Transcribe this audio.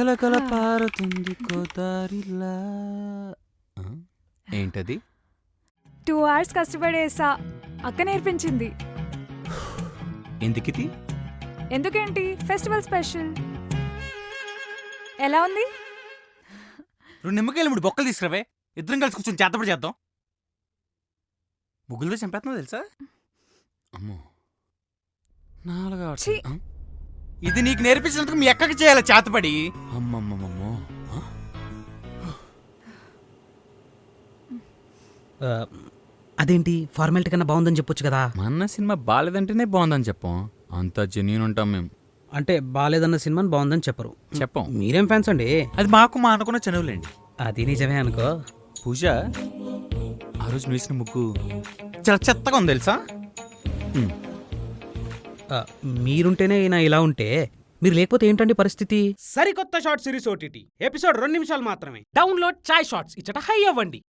కలకల పారుతుంది కోతారిలా. ఏంటది? 2 hours కష్టపడేసా, అక్క నేర్పించింది. ఎందుకిది? ఎందుకేంటి, ఫెస్టివల్ స్పెషల్. ఎలా ఉంది? 2 నిమ్మకాయలు 3 బొక్కలు తీసుకురావే, ఇద్దరం కలిసి కూర్చొని చేతపడి చేద్దాం. ముగ్గులు వేసి చంపేస్తున్నావు తెలుసా? అమ్మో, 4 ఛీ! ఇది నీకు నేర్పించినందుకు మీ అక్కకి చేయాలి చేతపడి. అమ్మమ్మమ్మమ్మో. అదేంటి ఫార్మాలిటీ కన్నా బాగుందని చెప్పొచ్చు కదా. మన సినిమా బాలేదంటేనే బాగుందని చెప్పం, అంత జెన్యూన్ ఉంటాం మేము. అంటే బాలేదన్న సినిమాని బాగుందని చెప్పరు. చెప్పం. మీరేం ఫ్యాన్స్ అండి? అది మాకు మా అనుకున్న చనువులేండి. అది నిజమే అనుకో. పూజ, ఆ రోజు నువ్వు వేసిన ముగ్గు చాలా చెత్తగా ఉంది తెలుసా? మీరుంటేనే ఈయన ఇలా ఉంటే మీరు లేకపోతే ఏంటండి పరిస్థితి? సరికొత్త షార్ట్ సిరీస్ OTT ఎపిసోడ్ 2 నిమిషాలు మాత్రమే. డౌన్లోడ్ చాయ్ షార్ట్స్ ఇచ్చట హై అవ్వండి.